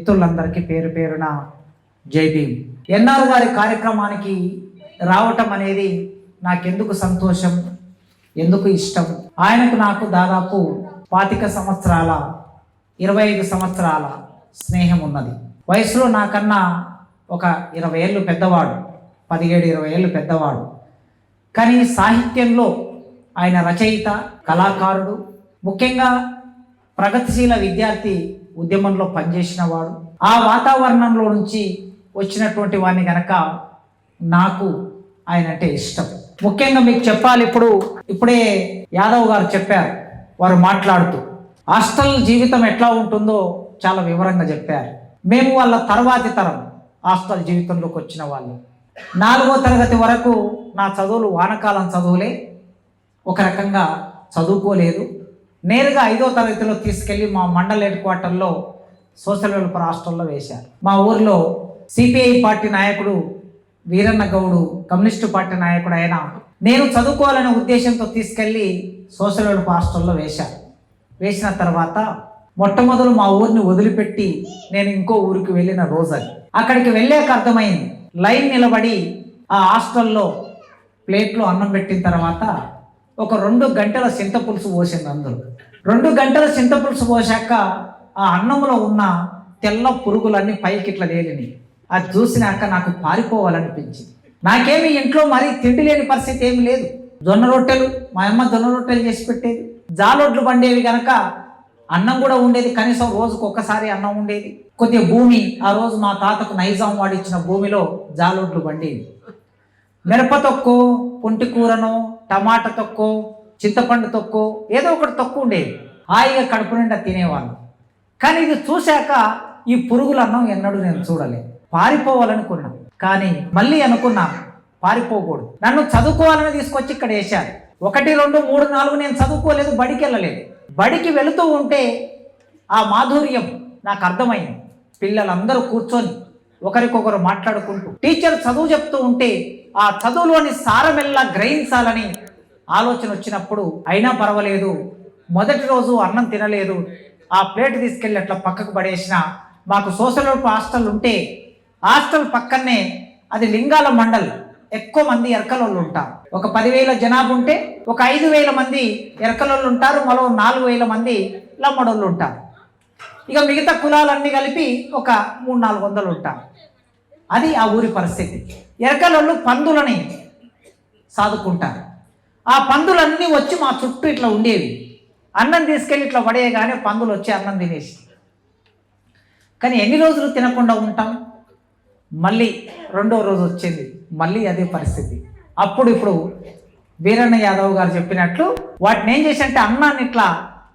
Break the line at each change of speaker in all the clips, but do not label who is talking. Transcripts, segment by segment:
మిత్రులందరికీ పేరు పేరున జై భీమ్. ఎన్ఆర్ గారి కార్యక్రమానికి రావటం అనేది నాకెందుకు సంతోషం, ఎందుకు ఇష్టం. ఆయనకు నాకు దాదాపు 25 సంవత్సరాల 25 సంవత్సరాల స్నేహం ఉన్నది. వయసులో నాకన్నా ఒక 20 ఏళ్ళు పెద్దవాడు, 17-20 ఏళ్ళు పెద్దవాడు. కానీ సాహిత్యంలో ఆయన రచయిత, కళాకారుడు, ముఖ్యంగా ప్రగతిశీల విద్యార్థి ఉద్యమంలో పనిచేసిన వాడు. ఆ వాతావరణంలో నుంచి వచ్చినటువంటి వాడిని గనక నాకు ఆయన అంటే ఇష్టం. ముఖ్యంగా మీకు చెప్పాలి, ఇప్పుడే యాదవ్ గారు చెప్పారు, వారు మాట్లాడుతూ హాస్టల్ జీవితం ఎట్లా ఉంటుందో చాలా వివరంగా చెప్పారు. మేము వాళ్ళ తర్వాతి తరం హాస్టల్ జీవితంలోకి వచ్చిన వాళ్ళు. 4వ తరగతి వరకు నా చదువులు వానకాలం చదువులే, ఒక రకంగా చదువుకోలేదు. నేరుగా 5వ తరగతిలో తీసుకెళ్ళి మా మండల హెడ్ క్వార్టర్లో సోషల్ వెల్ఫేర్ హాస్టల్లో వేశారు. మా ఊరిలో సిపిఐ పార్టీ నాయకుడు వీరన్న గౌడు, కమ్యూనిస్టు పార్టీ నాయకుడు అయినా నేను చదువుకోవాలనే ఉద్దేశంతో తీసుకెళ్ళి సోషల్ వెల్ఫేర్ హాస్టల్లో వేశారు. వేసిన తర్వాత మొట్టమొదలు మా ఊరిని వదిలిపెట్టి నేను ఇంకో ఊరికి వెళ్ళిన రోజు అది. అక్కడికి వెళ్ళాక అర్థమైంది, లైన్ నిలబడి ఆ హాస్టల్లో ప్లేట్లో అన్నం పెట్టిన తర్వాత ఒక 2 గంటల చింతపులుసు పోసింది. అందరూ 2 గంటల చింతపులుసు పోసాక ఆ అన్నంలో ఉన్న తెల్ల పురుగులన్నీ పైకి ఇట్లా తేలినాయి. అది చూసినాక నాకు పారిపోవాలనిపించింది. నాకేమి ఇంట్లో మరీ తిండి లేని పరిస్థితి ఏమి లేదు. జొన్న రొట్టెలు, మా అమ్మ జొన్న రొట్టెలు చేసి పెట్టేది. జాలొడ్లు పండేవి కనుక అన్నం కూడా ఉండేది, కనీసం రోజుకు ఒక్కసారి అన్నం ఉండేది. కొద్దిగా భూమి, ఆ రోజు మా తాతకు నైజాం వాడిచ్చిన భూమిలో జాలొడ్లు పండేవి. మిరప తొక్కు, పుంటి కూరను, టమాటా తొక్కు, చింతపండు తొక్కు, ఏదో ఒకటి తొక్కు ఉండేది. హాయిగా కడుపు నిండా తినేవాళ్ళు. కానీ ఇది చూశాక ఈ పురుగుల అన్నం ఎన్నడూ నేను చూడలేదు. పారిపోవాలనుకున్నాను, కానీ మళ్ళీ అనుకున్నాను పారిపోకూడదు. నన్ను చదువుకోవాలని తీసుకొచ్చి ఇక్కడ వేశారు. 1, 2, 3, 4 నేను చదువుకోలేదు, బడికి వెళ్ళలేదు. బడికి వెళుతూ ఉంటే ఆ మాధుర్యం నాకు అర్థమైంది. పిల్లలందరూ కూర్చొని ఒకరికొకరు మాట్లాడుకుంటూ టీచర్ చదువు చెప్తూ ఉంటే ఆ చదువులోని సారమెల్లా గ్రహించాలని ఆలోచన వచ్చినప్పుడు, అయినా పర్వాలేదు, మొదటి రోజు అన్నం తినలేదు, ఆ ప్లేట్ తీసుకెళ్ళి అట్లా పక్కకు పడేసిన. మాకు సోషల్ వెల్ఫేర్ హాస్టల్ ఉంటే హాస్టల్ పక్కనే అది లింగాల మండల్, ఎక్కువ మంది ఎరకలోళ్ళు ఉంటారు. ఒక 10,000 జనాభా ఉంటే ఒక 5,000 మంది ఎరకలోళ్ళు ఉంటారు, మరో 4,000 మంది లమ్మడోళ్ళు ఉంటారు. ఇక మిగతా కులాలన్నీ కలిపి ఒక 300-400 ఉంటారు. అది ఆ ఊరి పరిస్థితి. ఎరకలోళ్ళు పందులని సాదుకుంటారు. ఆ పందులన్నీ వచ్చి మా చుట్టూ ఇట్లా ఉండేవి. అన్నం తీసుకెళ్ళి ఇట్లా పడేయగానే పందులు వచ్చి అన్నం తినేసి. కానీ ఎన్ని రోజులు తినకుండా ఉంటాం? మళ్ళీ 2వ రోజు వచ్చింది, మళ్ళీ అదే పరిస్థితి. ఇప్పుడు వీరన్న యాదవ్ గారు చెప్పినట్లు వాటిని ఏం చేశారంటే అన్నాన్ని ఇట్లా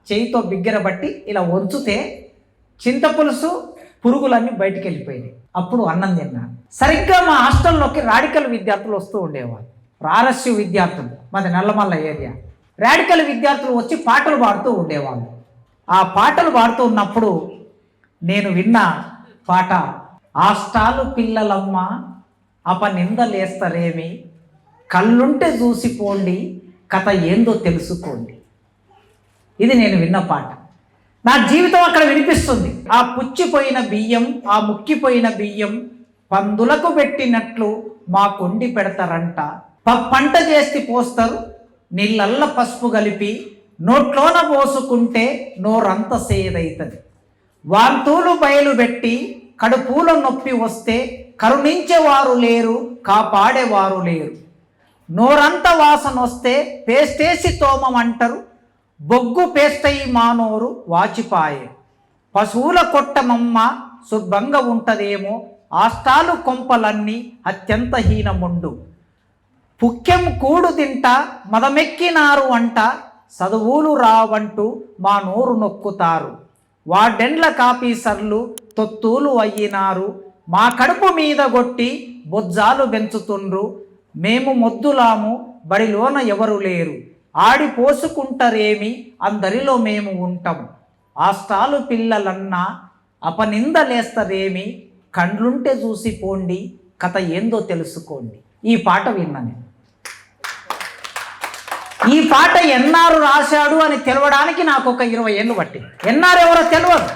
చేయితో బిగ్గరబట్టి ఇలా వంచుతే చింతపులుసు పురుగులన్నీ బయటికి వెళ్ళిపోయినాయి. అప్పుడు అన్నం తిన్నాను. సరిగ్గా మా హాస్టల్లోకి రాడికల్ విద్యార్థులు వస్తూ ఉండేవాళ్ళు. రారస్యు విద్యార్థులు, మాది నల్లమల్ల ఏరియా. రాడికల్ విద్యార్థులు వచ్చి పాటలు పాడుతూ ఉండేవాళ్ళు. ఆ పాటలు పాడుతూ ఉన్నప్పుడు నేను విన్న పాట, హాస్టాలు పిల్లలమ్మ అపనిందలేస్తరేమి, కళ్ళుంటే చూసిపోండి, కథ ఏందో తెలుసుకోండి. ఇది నేను విన్న పాట. నా జీవితం అక్కడ వినిపిస్తుంది. ఆ పుచ్చిపోయిన బియ్యం, ఆ ముక్కిపోయిన బియ్యం పందులకు పెట్టినట్లు మా కొండి పెడతారంట. పంట చేసి పోస్తారు, నీళ్ళల్ల పసుపు కలిపి నోట్లోన పోసుకుంటే నోరంత సేదైతుంది. వాంతులు బయలు పెట్టి కడుపులో నొప్పి వస్తే కరుణించేవారు లేరు, కాపాడేవారు లేరు. నోరంత వాసన వస్తే పేస్టేసి తోమమంటారు, బొగ్గు పేస్తయి మానోరు వాచిపాయే. పశువుల కొట్టమమ్మ శుభ్రంగా ఉంటదేమో, ఆష్టాలు కొంపలన్నీ అత్యంత హీనముండు. పుక్కెం కూడు తింటా మదమెక్కినారు అంట, చదువులు రావంటూ మా నోరు నొక్కుతారు. వార్డెన్ల కాపీసర్లు తొత్తులు అయ్యినారు, మా కడుపు మీద కొట్టి బొజ్జాలు పెంచుతుండ్రు. మేము మొద్దులాము, బడిలోన ఎవరు లేరు, ఆడిపోసుకుంటారేమి, అందరిలో మేము ఉంటాం. హాస్టాలు పిల్లలన్నా అపనిందలేస్తరేమి, కండ్లుంటే చూసిపోండి, కథ ఏందో తెలుసుకోండి. ఈ పాట విన్నాను. ఈ పాట ఎన్ఆర్ రాశాడు అని తెలవడానికి నాకు ఒక 20 ఏళ్ళు పట్టింది. ఎన్ఆర్ ఎవరో తెలియదు.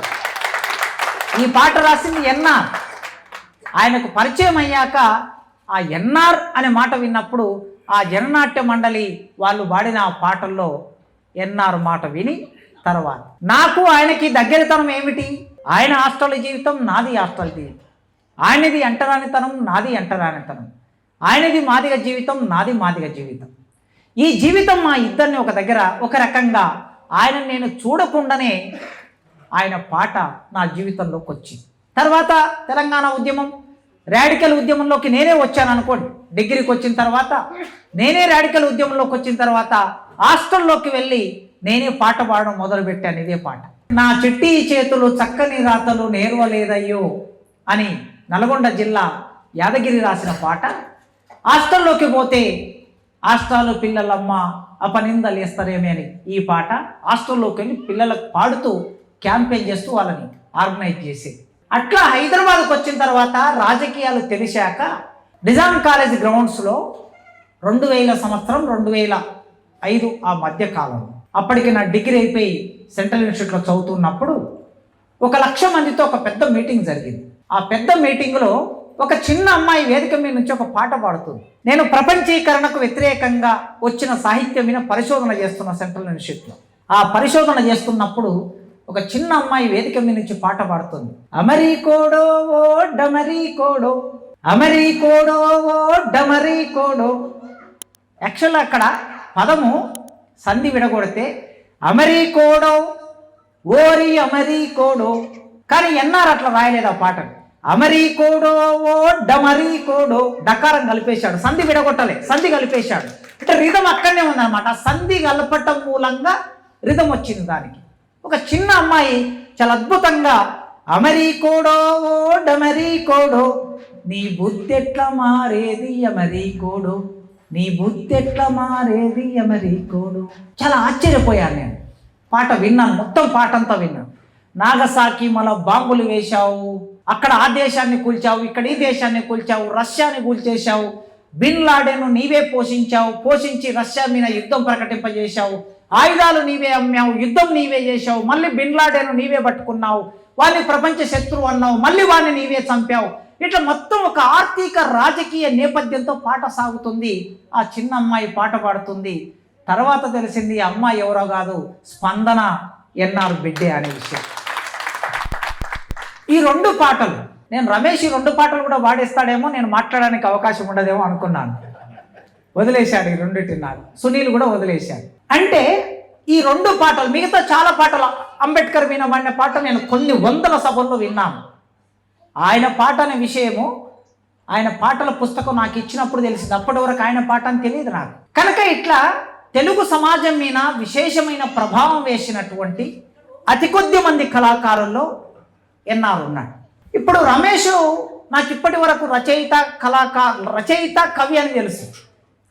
ఈ పాట రాసింది ఎన్ఆర్. ఆయనకు పరిచయం అయ్యాక ఆ ఎన్ఆర్ అనే మాట విన్నప్పుడు ఆ జననాట్య మండలి వాళ్ళు పాడిన ఆ పాటల్లో ఎన్ఆర్ మాట విని తర్వాత నాకు ఆయనకి దగ్గరతనం ఏమిటి? ఆయన హాస్టల్ జీవితం, నాది హాస్టల్ జీవితం. ఆయనది అంటరానితనం, నాది అంటరానితనం. ఆయనది మాదిగ జీవితం, నాది మాదిగ జీవితం. ఈ జీవితం మా ఇద్దరిని ఒక దగ్గర ఒక రకంగా ఆయన నేను చూడకుండానే ఆయన పాట నా జీవితంలోకి వచ్చింది. తర్వాత తెలంగాణ ఉద్యమం, రాడికల్ ఉద్యమంలోకి నేనే వచ్చాను అనుకోండి. డిగ్రీకి వచ్చిన తర్వాత నేనే రాడికల్ ఉద్యమంలోకి వచ్చిన తర్వాత హాస్టల్లోకి వెళ్ళి నేనే పాట పాడడం మొదలుపెట్టాను. ఇదే పాట. నా చిట్టి చేతులు చక్కని రాతలు నేర్వలేదయ్యో అని నల్గొండ జిల్లా యాదగిరి రాసిన పాట. హాస్టల్లోకి పోతే హాస్టల్ పిల్లలమ్మ అపనిందలేస్తారేమి అని ఈ పాట హాస్టల్లోకి వెళ్ళి పిల్లలకు పాడుతూ క్యాంపెయిన్ చేస్తూ వాళ్ళని ఆర్గనైజ్ చేసేది. అట్లా హైదరాబాద్కి వచ్చిన తర్వాత రాజకీయాలు తెలిసాక నిజాం కాలేజ్ గ్రౌండ్స్లో 2000 సంవత్సరం 2005 ఆ మధ్య కాలంలో అప్పటికి నా డిగ్రీ అయిపోయి సెంట్రల్ ఇన్స్టిట్యూట్లో చదువుతున్నప్పుడు 1,00,000 మందితో ఒక పెద్ద మీటింగ్ జరిగింది. ఆ పెద్ద మీటింగ్లో ఒక చిన్న అమ్మాయి వేదిక మీద నుంచి ఒక పాట పాడుతుంది. నేను ప్రపంచీకరణకు వ్యతిరేకంగా వచ్చిన సాహిత్యం మీద పరిశోధన చేస్తున్న సెంట్రల్ ఇన్స్టిట్యూట్లో. ఆ పరిశోధన చేస్తున్నప్పుడు ఒక చిన్న అమ్మాయి వేదిక మీద నుంచి పాట పాడుతుంది. అమరీకోడో ఓ డమరీకోడో, అమరీకోడో ఓ డమరీకోడో. యాక్చువల్గా అక్కడ పదము సంధి విడగొడితే అమరీకోడో ఓరి అమరీకోడో, కానీ ఎన్ఆర్ అట్లా రాయలేదు ఆ పాటను. అమరీకోడో ఓ డమరీకోడో, డకారం కలిపేశాడు, సంధి విడగొట్టలే, సంధి కలిపేశాడు. అంటే రిధం అక్కడనే ఉందన్నమాట. సంధి కలపటం మూలంగా రిధం వచ్చింది దానికి. ఒక చిన్న అమ్మాయి చాలా అద్భుతంగా అమరీకోడో ఓ డమరీకోడో, నీ బుద్ధి ఎట్లా మారేది అమరీకోడో, నీ బుద్ధి ఎట్లా మారేది అమరీకోడో. చాలా ఆశ్చర్యపోయాను నేను. పాట విన్నాను, మొత్తం పాట అంతా విన్నాను. నాగసాకి మన బాంబులు వేశావు, అక్కడ ఆ దేశాన్ని కూల్చావు, ఇక్కడ ఈ దేశాన్ని కూల్చావు, రష్యాని కూల్చేశావు, బిన్ లాడెన్ను నీవే పోషించి రష్యా మీద యుద్ధం ప్రకటింపజేశావు, ఆయుధాలు నీవే అమ్మావు, యుద్ధం నీవే చేశావు, మళ్ళీ బిన్ లాడెన్ను నీవే పట్టుకున్నావు, వాడిని ప్రపంచ శత్రువు అన్నావు, మళ్ళీ వాడిని నీవే చంపావు. ఇట్లా మొత్తం ఒక ఆర్థిక రాజకీయ నేపథ్యంతో పాట సాగుతుంది. ఆ చిన్న అమ్మాయి పాట పాడుతుంది. తర్వాత తెలిసింది ఆ అమ్మాయి ఎవరో కాదు, స్పందన ఎన్ఆర్ బిడ్డే అనే విషయం. ఈ 2 పాటలు నేను రమేష్ ఈ 2 పాటలు కూడా వాడేస్తాడేమో, నేను మాట్లాడడానికి అవకాశం ఉండదేమో అనుకున్నాను. వదిలేశాడు ఈ 2 నాకు. సునీల్ కూడా వదిలేశాడు. అంటే ఈ 2 పాటలు, మిగతా చాలా పాటలు అంబేద్కర్ మీద వాడిన పాట నేను కొన్ని వందల సభల్లో విన్నాను. ఆయన పాట అనే విషయము, ఆయన పాటల పుస్తకం నాకు ఇచ్చినప్పుడు తెలిసింది. అప్పటి వరకు ఆయన పాట అని తెలియదు నాకు. కనుక ఇట్లా తెలుగు సమాజం మీద విశేషమైన ప్రభావం వేసినటువంటి అతి కొద్ది మంది కళాకారుల్లో ఎన్ఆర్ ఉన్నాడు. ఇప్పుడు రమేష్ నాకు ఇప్పటి వరకు రచయిత కవి అని తెలుసు,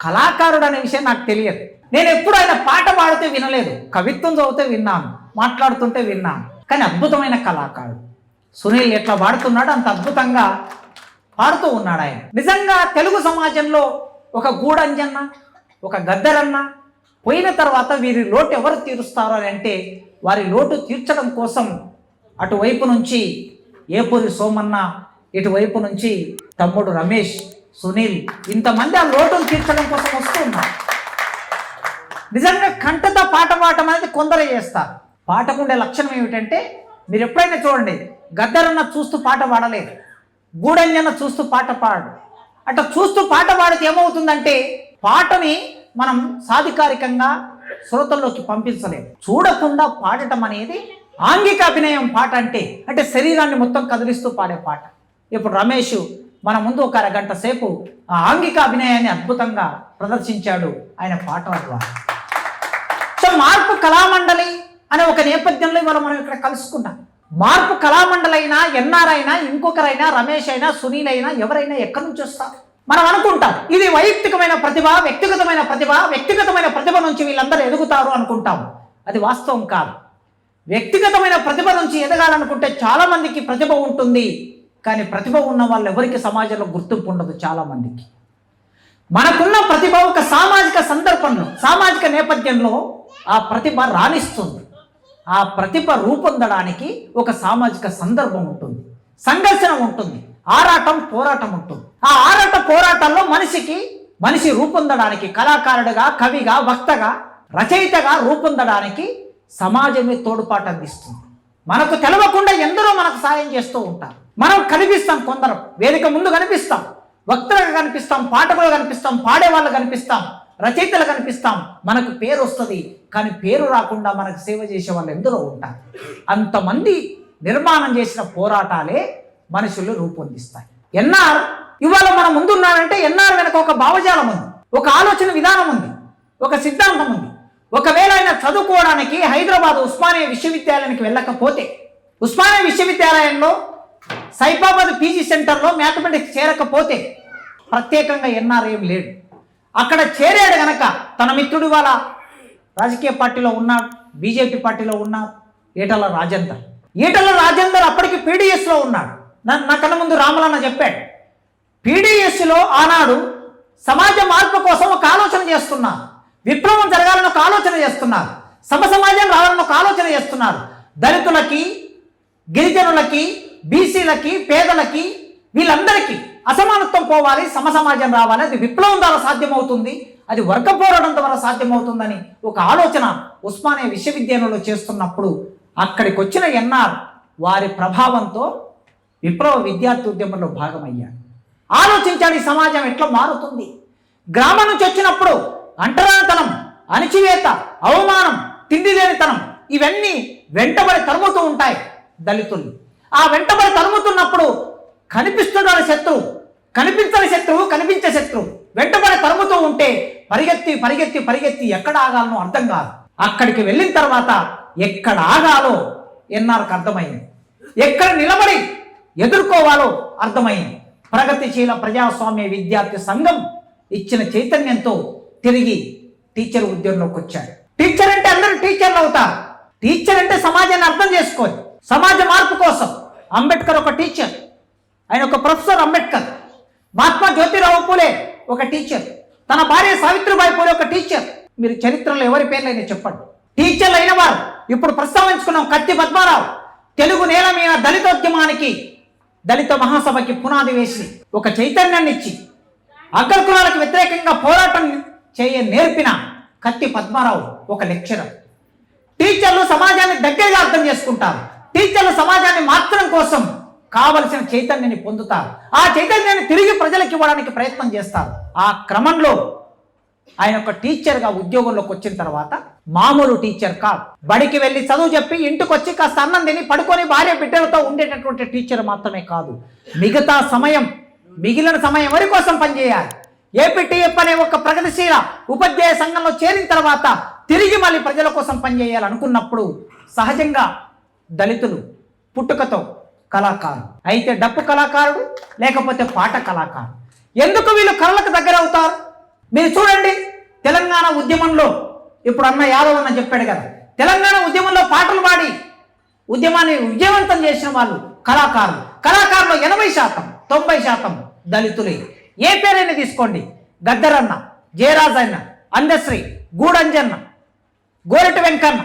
కళాకారుడు అనే విషయం నాకు తెలియదు. నేను ఎప్పుడు ఆయన పాట పాడితే వినలేదు, కవిత్వం చదివితే విన్నాను, మాట్లాడుతుంటే విన్నాను. కానీ అద్భుతమైన కళాకారుడు. సునీల్ ఎట్లా పాడుతున్నాడు అంత అద్భుతంగా పాడుతూ ఉన్నాడు ఆయన. నిజంగా తెలుగు సమాజంలో ఒక గూడంజన్న, ఒక గద్దరన్న పోయిన తర్వాత వీరి లోటు ఎవరు తీరుస్తారు అని అంటే, వారి లోటు తీర్చడం కోసం అటువైపు నుంచి ఏపూరి సోమన్న, ఇటువైపు నుంచి తమ్ముడు రమేష్, సునీల్, ఇంతమంది ఆ లోటును తీర్చడం కోసం వస్తూ ఉన్నారు. నిజంగా కంటతో పాట పాడటం అనేది కొందరే చేస్తారు. పాటకుండే లక్షణం ఏమిటంటే, మీరు ఎప్పుడైనా చూడండి, గద్దరన్న చూస్తూ పాట పాడలేదు, గూడంజన్న చూస్తూ పాట పాడు. అట్లా చూస్తూ పాట పాడితే ఏమవుతుందంటే, పాటని మనం సాధికారికంగా శ్రోతల్లోకి పంపించలేము. చూడకుండా పాడటం అనేది ఆంగిక అభినయం పాట అంటే శరీరాన్ని మొత్తం కదిలిస్తూ పాడే పాట. ఇప్పుడు రమేష్ మన ముందు ఒక అరగంట సేపు ఆ ఆంగిక అభినయాన్ని అద్భుతంగా ప్రదర్శించాడు ఆయన పాటల ద్వారా. సో మార్పు కళామండలి అనే ఒక నేపథ్యంలో ఇవాళ మనం ఇక్కడ కలుసుకున్నాం. మార్పు కళామండలి అయినా, ఎన్ఆర్ అయినా, ఇంకొకరైనా, రమేష్ అయినా, సునీల్ అయినా, ఎవరైనా ఎక్కడి నుంచి వస్తారు? మనం అనుకుంటాం ఇది వైయక్తికమైన ప్రతిభ, వ్యక్తిగతమైన ప్రతిభ నుంచి వీళ్ళందరూ ఎదుగుతారు అనుకుంటాం. అది వాస్తవం కాదు. వ్యక్తిగతమైన ప్రతిభ నుంచి ఎదగాలనుకుంటే చాలా మందికి ప్రతిభ ఉంటుంది, కానీ ప్రతిభ ఉన్న వాళ్ళు ఎవరికి సమాజంలో గుర్తింపు ఉండదు. చాలా మందికి మనకున్న ప్రతిభ ఒక సామాజిక సందర్భంలో, సామాజిక నేపథ్యంలో ఆ ప్రతిభ రాణిస్తుంది. ఆ ప్రతిభ రూపొందడానికి ఒక సామాజిక సందర్భం ఉంటుంది, సంఘర్షణ ఉంటుంది, ఆరాటం పోరాటం ఉంటుంది. ఆ ఆరాట పోరాటంలో మనిషి రూపొందడానికి, కళాకారుడిగా, కవిగా, వక్తగా, రచయితగా రూపొందడానికి సమాజమే తోడ్పాటు అందిస్తుంది. మనకు తెలవకుండా ఎందరో మనకు సాయం చేస్తూ ఉంటారు. మనం కనిపిస్తాం, కొందరు వేదిక ముందు కనిపిస్తాం, వక్తలుగా కనిపిస్తాం, పాఠకులు కనిపిస్తాం, పాడేవాళ్ళు కనిపిస్తాం, రచయితలు కనిపిస్తాం. మనకు పేరు వస్తుంది, కానీ పేరు రాకుండా మనకు సేవ చేసే వాళ్ళు ఎందరో ఉంటారు. అంతమంది నిర్మాణం చేసిన పోరాటాలే మనుషులు రూపొందిస్తాయి. ఎన్ఆర్ ఇవాళ మన ముందున్నాడంటే ఎన్ఆర్ వెనక ఒక భావజాలం ఉంది, ఒక ఆలోచన విధానం ఉంది, ఒక సిద్ధాంతం ఉంది. ఒకవేళ ఆయన చదువుకోవడానికి హైదరాబాద్ ఉస్మానియా విశ్వవిద్యాలయానికి వెళ్ళకపోతే, ఉస్మానియా విశ్వవిద్యాలయంలో సైఫాబాద్ పీజీ సెంటర్లో మ్యాథమెటిక్స్ చేరకపోతే ప్రత్యేకంగా ఎన్ఆర్ ఏం లేడు. అక్కడ చేరాడు గనక తన మిత్రుడు వాళ్ళ రాజకీయ పార్టీలో ఉన్నాడు, బీజేపీ పార్టీలో ఉన్నాడు, ఈటల రాజేందర్ అప్పటికి పీడిఎస్లో ఉన్నాడు. నా కన్నా ముందు రామలన్న చెప్పాడు, పీడిఎస్లో ఆనాడు సమాజ మార్పు కోసం ఒక ఆలోచన చేస్తున్నారు, విప్లవం జరగాలని ఒక ఆలోచన చేస్తున్నారు, సమాజం రావాలని ఒక ఆలోచన చేస్తున్నారు. దళితులకి, గిరిజనులకి, బీసీలకి, పేదలకి, వీళ్ళందరికీ అసమానత్వం పోవాలి, సమాజం రావాలి, అది విప్లవం ద్వారా సాధ్యమవుతుంది, అది వర్గ పోరాటం ద్వారా సాధ్యమవుతుందని ఒక ఆలోచన ఉస్మానియా విశ్వవిద్యాలయంలో చేస్తున్నప్పుడు అక్కడికి వచ్చిన ఎన్ఆర్ వారి ప్రభావంతో విప్లవ విద్యార్థి ఉద్యమంలో భాగమయ్యాడు. ఆలోచించాడు, ఈ సమాజం ఎట్లా మారుతుంది. గ్రామం నుంచి వచ్చినప్పుడు అంటరానితనం, అణిచివేత, అవమానం, తిండి లేనితనం ఇవన్నీ వెంటబడి తరుముతూ ఉంటాయి దళితులు. ఆ వెంటబడి తరుముతున్నప్పుడు కనిపిస్తున్న శత్రువు, కనిపించని శత్రువు, కనిపించే శత్రువు వెంటబడి తరుముతూ ఉంటే పరిగెత్తి పరిగెత్తి పరిగెత్తి ఎక్కడ ఆగాలనో అర్థం కాదు. అక్కడికి వెళ్ళిన తర్వాత ఎక్కడ ఆగాలో ఎన్ఆర్కు అర్థమైంది, ఎక్కడ నిలబడి ఎదుర్కోవాలో అర్థమైంది. ప్రగతిశీల ప్రజాస్వామ్య విద్యార్థి సంఘం ఇచ్చిన చైతన్యంతో తిరిగి టీచర్ ఉద్యోగంలోకి వచ్చాడు. టీచర్ అంటే అందరూ టీచర్లు అవుతారు. టీచర్ అంటే సమాజాన్ని అర్థం చేసుకోవాలి, సమాజ మార్పు కోసం. అంబేద్కర్ ఒక టీచర్, ఆయన ఒక ప్రొఫెసర్ అంబేద్కర్. మహాత్మా జ్యోతిరావు పూలే ఒక టీచర్, తన భార్య సావిత్రిబాయి పూలే ఒక టీచర్. మీరు చరిత్రలో ఎవరి పేర్లైనా చెప్పండి. టీచర్లు అయిన వారు ఇప్పుడు ప్రస్తావించుకున్నాం. కత్తి పద్మారావు తెలుగు నేల మీద దళితోద్యమానికి, దళిత మహాసభకి పునాది వేసి ఒక చైతన్యాన్ని ఇచ్చి అగ్రకులాలకు వ్యతిరేకంగా పోరాటం నేర్పిన కత్తి పద్మారావు ఒక లెక్చరర్. టీచర్లు సమాజాన్ని దగ్గరగా అర్థం చేసుకుంటారు. టీచర్లు సమాజాన్ని మార్చడం కోసం కావలసిన చైతన్యాన్ని పొందుతారు. ఆ చైతన్యాన్ని తిరిగి ప్రజలకు ఇవ్వడానికి ప్రయత్నం చేస్తారు. ఆ క్రమంలో ఆయన ఒక టీచర్గా ఉద్యోగంలోకి వచ్చిన తర్వాత మామూలు టీచర్ కాదు, బడికి వెళ్ళి చదువు చెప్పి ఇంటికి వచ్చి కాస్త అన్నం తిని పడుకొని భార్య బిడ్డలతో ఉండేటటువంటి టీచర్ మాత్రమే కాదు, మిగిలిన సమయం ఎవరి కోసం పనిచేయాలి. ఏపీటీఎఫ్ అనే ఒక ప్రగతిశీల ఉపాధ్యాయ సంఘంలో చేరిన తర్వాత తిరిగి మళ్ళీ ప్రజల కోసం పనిచేయాలనుకున్నప్పుడు సహజంగా దళితులు పుట్టుకతో కళాకారుడు, అయితే డప్పు కళాకారుడు లేకపోతే పాట కళాకారుడు. ఎందుకు వీళ్ళు కళలకు దగ్గర అవుతారు? మీరు చూడండి, తెలంగాణ ఉద్యమంలో ఇప్పుడు అన్న యాదవ్ అన్న చెప్పాడు కదా, తెలంగాణ ఉద్యమంలో పాటలు పాడి ఉద్యమాన్ని విజయవంతం చేసిన వాళ్ళు కళాకారులు 80%, 90% దళితులే. ఏ పేరైనా తీసుకోండి, గద్దరన్న, జయరాజన్న, అందశ్రీ, గూడంజన్న, గోరెటి వెంకన్న,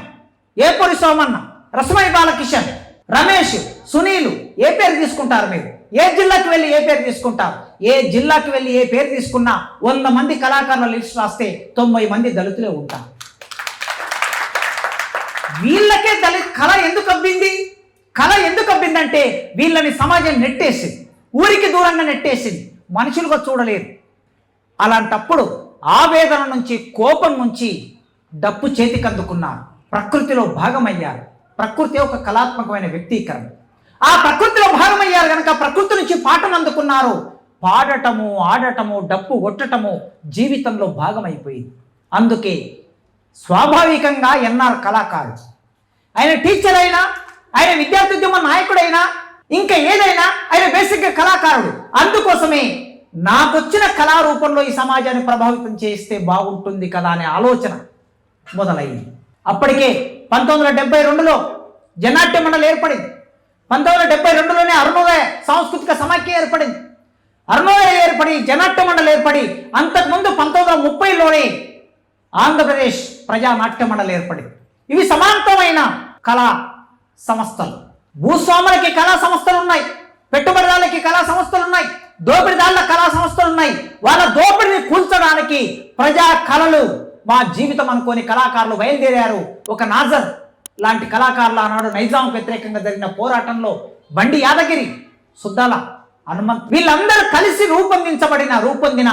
ఏపూరి సోమన్న, రసమై బాలకిషన్, రమేష్, సునీలు, ఏ పేరు తీసుకుంటారు మీరు? ఏ జిల్లాకి వెళ్ళి ఏ పేరు తీసుకుంటారు? ఏ జిల్లాకి వెళ్ళి ఏ పేరు తీసుకున్నా 100 మంది కళాకారుల లిస్ట్ రాస్తే 90 మంది దళితులే ఉంటారు. వీళ్ళకే కళ ఎందుకు అబ్బింది? కళ ఎందుకు అబ్బిందంటే వీళ్ళని సమాజం నెట్టేసింది, ఊరికి దూరంగా నెట్టేసింది, మనుషులుగా చూడలేదు. అలాంటప్పుడు ఆవేదన నుంచి, కోపం నుంచి డప్పు చేతికి అందుకున్నారు, ప్రకృతిలో భాగమయ్యారు. ప్రకృతి ఒక కళాత్మకమైన వ్యక్తీకరణ. ఆ ప్రకృతిలో భాగమయ్యారు కనుక ప్రకృతి నుంచి పాటను అందుకున్నారు. పాడటము, ఆడటము, డప్పు కొట్టటము జీవితంలో భాగమైపోయింది. అందుకే స్వాభావికంగా ఎన్ఆర్ కళాకారుడు. ఆయన టీచర్ అయినా, ఆయన విద్యార్థుద్యమ నాయకుడైనా, ఇంకా ఏదైనా ఆయన బేసిక్గా కళాకారుడు. అందుకోసమే నాకొచ్చిన కళారూపంలో ఈ సమాజాన్ని ప్రభావితం చేస్తే బాగుంటుంది కదా అనే ఆలోచన మొదలైంది. అప్పటికే 1972లో జనాట్య మండలి ఏర్పడింది. 1972లోనే అరుణోదయ సాంస్కృతిక సమాఖ్య ఏర్పడింది. అరుణోదయ ఏర్పడి, జనాట్య మండలి ఏర్పడి, అంతకుముందు 1930లోనే ఆంధ్రప్రదేశ్ ప్రజానాట్య మండలి ఏర్పడింది. ఇవి సమాంతరమైన కళా సంస్థలు, భూస్వాములకి కళా సంస్థలు ఉన్నాయి, పెట్టుబడిదారులకి కళా సంస్థలు ఉన్నాయి, దోపిడిదారుల కళా సంస్థలు ఉన్నాయి. వాళ్ళ దోపిడిని కూల్చడానికి ప్రజా కళలు మా జీవితం అనుకోని కళాకారులు బయలుదేరారు. ఒక నాజర్ లాంటి కళాకారులు ఆనాడు నైజాంకు వ్యతిరేకంగా జరిగిన పోరాటంలో బండి యాదగిరి, సుద్దాల హనుమంత్ వీళ్ళందరూ కలిసి రూపొందిన